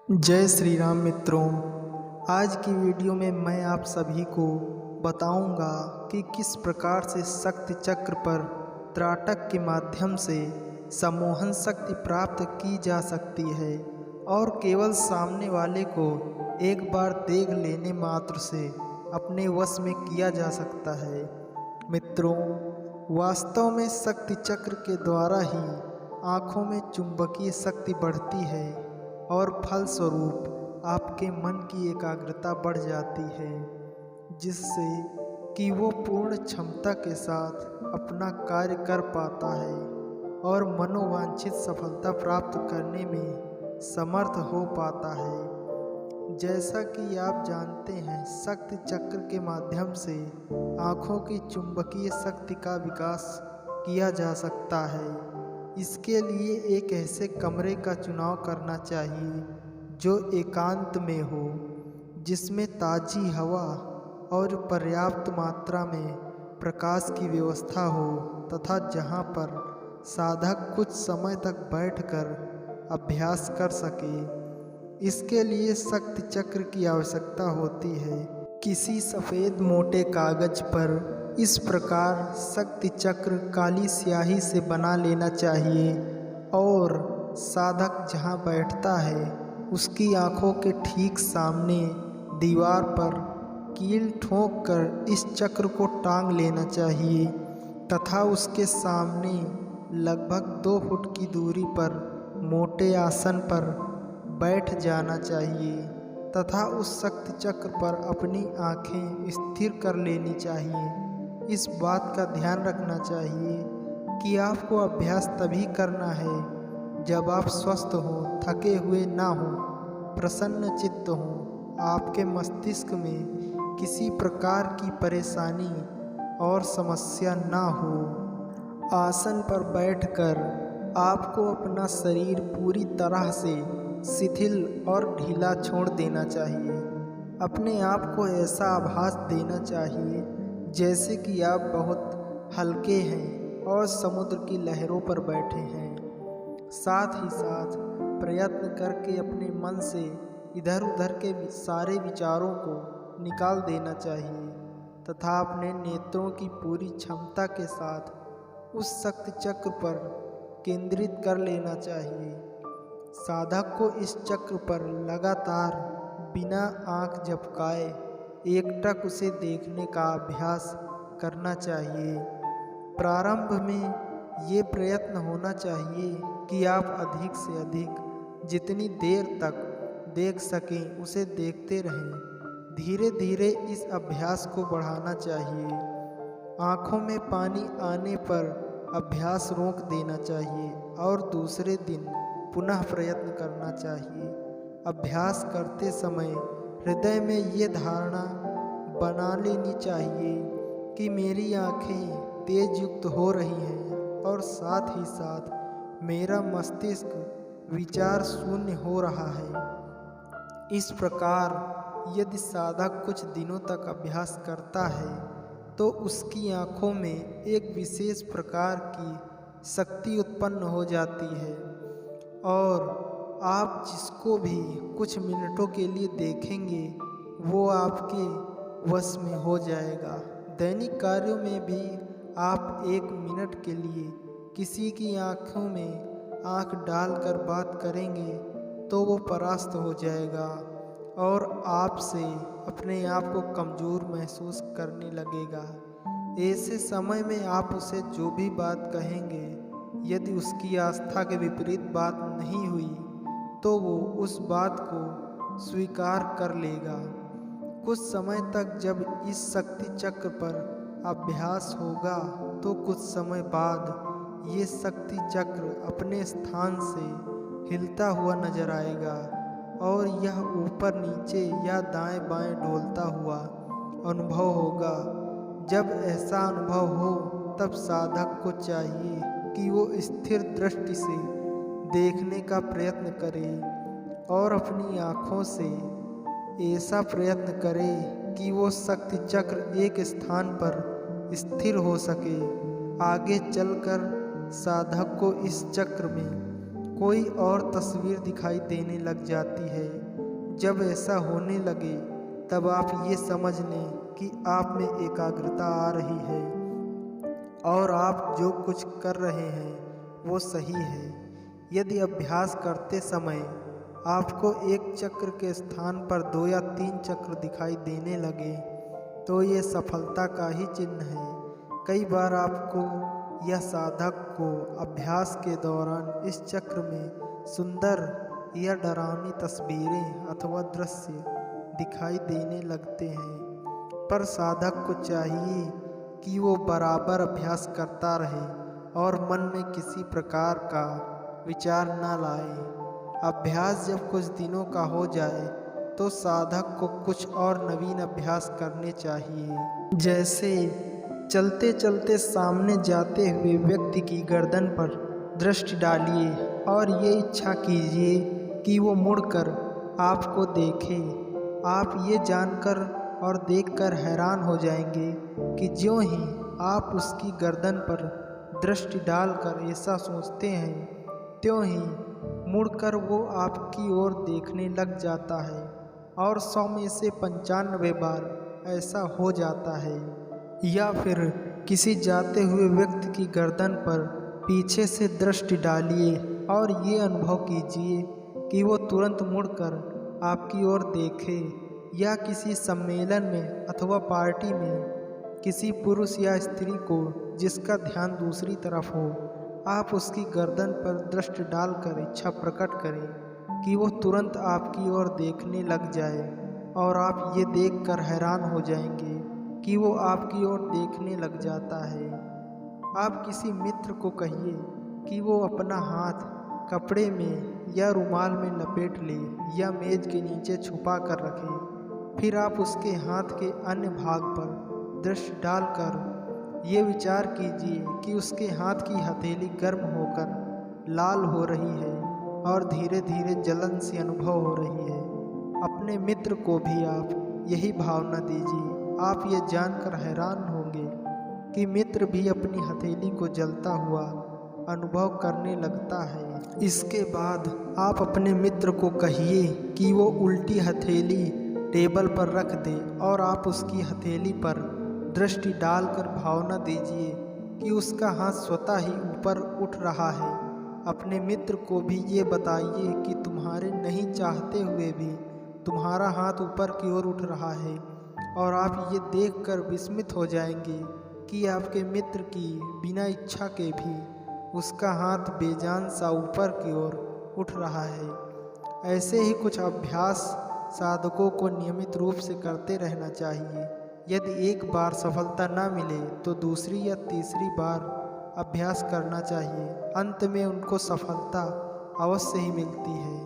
जय श्री राम मित्रों। आज की वीडियो में मैं आप सभी को बताऊंगा कि किस प्रकार से शक्ति चक्र पर त्राटक के माध्यम से सम्मोहन शक्ति प्राप्त की जा सकती है और केवल सामने वाले को एक बार देख लेने मात्र से अपने वश में किया जा सकता है। मित्रों, वास्तव में शक्ति चक्र के द्वारा ही आँखों में चुंबकीय शक्ति बढ़ती है और फलस्वरूप आपके मन की एकाग्रता बढ़ जाती है, जिससे कि वो पूर्ण क्षमता के साथ अपना कार्य कर पाता है और मनोवांछित सफलता प्राप्त करने में समर्थ हो पाता है। जैसा कि आप जानते हैं, शक्ति चक्र के माध्यम से आँखों की चुंबकीय शक्ति का विकास किया जा सकता है। इसके लिए एक ऐसे कमरे का चुनाव करना चाहिए जो एकांत में हो, जिसमें ताज़ी हवा और पर्याप्त मात्रा में प्रकाश की व्यवस्था हो तथा जहां पर साधक कुछ समय तक बैठकर अभ्यास कर सके। इसके लिए शक्ति चक्र की आवश्यकता होती है। किसी सफ़ेद मोटे कागज पर इस प्रकार शक्ति चक्र काली स्याही से बना लेना चाहिए और साधक जहां बैठता है उसकी आंखों के ठीक सामने दीवार पर कील ठोक कर इस चक्र को टांग लेना चाहिए तथा उसके सामने लगभग 2 फुट की दूरी पर मोटे आसन पर बैठ जाना चाहिए तथा उस शक्ति चक्र पर अपनी आंखें स्थिर कर लेनी चाहिए। इस बात का ध्यान रखना चाहिए कि आपको अभ्यास तभी करना है जब आप स्वस्थ हों, थके हुए ना हों, प्रसन्न चित्त हों, आपके मस्तिष्क में किसी प्रकार की परेशानी और समस्या ना हो। आसन पर बैठकर आपको अपना शरीर पूरी तरह से शिथिल और ढीला छोड़ देना चाहिए। अपने आप को ऐसा आभास देना चाहिए जैसे कि आप बहुत हल्के हैं और समुद्र की लहरों पर बैठे हैं। साथ ही साथ प्रयत्न करके अपने मन से इधर उधर के सारे विचारों को निकाल देना चाहिए तथा अपने नेत्रों की पूरी क्षमता के साथ उस शक्ति चक्र पर केंद्रित कर लेना चाहिए। साधक को इस चक्र पर लगातार बिना आंख झपकाए एकटक उसे देखने का अभ्यास करना चाहिए। प्रारंभ में ये प्रयत्न होना चाहिए कि आप अधिक से अधिक जितनी देर तक देख सकें उसे देखते रहें। धीरे धीरे इस अभ्यास को बढ़ाना चाहिए। आँखों में पानी आने पर अभ्यास रोक देना चाहिए और दूसरे दिन पुनः प्रयत्न करना चाहिए। अभ्यास करते समय हृदय में ये धारणा बना लेनी चाहिए कि मेरी आँखें तेज युक्त हो रही हैं और साथ ही साथ मेरा मस्तिष्क विचार शून्य हो रहा है। इस प्रकार यदि साधक कुछ दिनों तक अभ्यास करता है तो उसकी आँखों में एक विशेष प्रकार की शक्ति उत्पन्न हो जाती है और आप जिसको भी कुछ मिनटों के लिए देखेंगे वो आपके वश में हो जाएगा। दैनिक कार्यों में भी आप 1 मिनट के लिए किसी की आंखों में आंख डालकर बात करेंगे तो वो परास्त हो जाएगा और आपसे अपने आप को कमज़ोर महसूस करने लगेगा। ऐसे समय में आप उसे जो भी बात कहेंगे, यदि उसकी आस्था के विपरीत बात नहीं हुई तो वो उस बात को स्वीकार कर लेगा। कुछ समय तक जब इस शक्ति चक्र पर अभ्यास होगा तो कुछ समय बाद ये शक्ति चक्र अपने स्थान से हिलता हुआ नजर आएगा और यह ऊपर नीचे या दाएं बाएं डोलता हुआ अनुभव होगा। जब ऐसा अनुभव हो तब साधक को चाहिए कि वो स्थिर दृष्टि से देखने का प्रयत्न करे और अपनी आँखों से ऐसा प्रयत्न करे कि वो शक्ति चक्र एक स्थान पर स्थिर हो सके। आगे चलकर साधक को इस चक्र में कोई और तस्वीर दिखाई देने लग जाती है जब ऐसा होने लगे तब आप ये समझ लें कि आप में एकाग्रता आ रही है और आप जो कुछ कर रहे हैं वो सही है। यदि अभ्यास करते समय आपको एक चक्र के स्थान पर 2 या 3 चक्र दिखाई देने लगे तो ये सफलता का ही चिन्ह है। कई बार आपको या साधक को अभ्यास के दौरान इस चक्र में सुंदर या डरावनी तस्वीरें अथवा दृश्य दिखाई देने लगते हैं, पर साधक को चाहिए कि वो बराबर अभ्यास करता रहे और मन में किसी प्रकार का विचार न लाए। अभ्यास जब कुछ दिनों का हो जाए तो साधक को कुछ और नवीन अभ्यास करने चाहिए। जैसे चलते चलते सामने जाते हुए व्यक्ति की गर्दन पर दृष्टि डालिए और ये इच्छा कीजिए कि वो मुड़कर आपको देखे। आप ये जानकर और देखकर हैरान हो जाएंगे कि ज्यों ही आप उसकी गर्दन पर दृष्टि डालकर ऐसा सोचते हैं, त्यों ही मुड़कर वो आपकी ओर देखने लग जाता है और 100 में से 95 बार ऐसा हो जाता है। या फिर किसी जाते हुए व्यक्ति की गर्दन पर पीछे से दृष्टि डालिए और ये अनुभव कीजिए कि वो तुरंत मुड़कर आपकी ओर देखे। या किसी सम्मेलन में अथवा पार्टी में किसी पुरुष या स्त्री को जिसका ध्यान दूसरी तरफ हो, आप उसकी गर्दन पर दृष्टि डालकर इच्छा प्रकट करें कि वो तुरंत आपकी ओर देखने लग जाए और आप ये देखकर हैरान हो जाएंगे कि वो आपकी ओर देखने लग जाता है। आप किसी मित्र को कहिए कि वो अपना हाथ कपड़े में या रुमाल में लपेट ले या मेज के नीचे छुपा कर रखे। फिर आप उसके हाथ के अन्य भाग पर दृष्टि डालकर ये विचार कीजिए कि उसके हाथ की हथेली गर्म होकर लाल हो रही है और धीरे धीरे जलन सी अनुभव हो रही है। अपने मित्र को भी आप यही भावना दीजिए। आप ये जानकर हैरान होंगे कि मित्र भी अपनी हथेली को जलता हुआ अनुभव करने लगता है। इसके बाद आप अपने मित्र को कहिए कि वो उल्टी हथेली टेबल पर रख दे और आप उसकी हथेली पर दृष्टि डालकर भावना दीजिए कि उसका हाथ स्वतः ही ऊपर उठ रहा है। अपने मित्र को भी ये बताइए कि तुम्हारे नहीं चाहते हुए भी तुम्हारा हाथ ऊपर की ओर उठ रहा है और आप ये देखकर विस्मित हो जाएंगे कि आपके मित्र की बिना इच्छा के भी उसका हाथ बेजान सा ऊपर की ओर उठ रहा है। ऐसे ही कुछ अभ्यास साधकों को नियमित रूप से करते रहना चाहिए। यदि एक बार सफलता न मिले तो दूसरी या तीसरी बार अभ्यास करना चाहिए। अंत में उनको सफलता अवश्य ही मिलती है।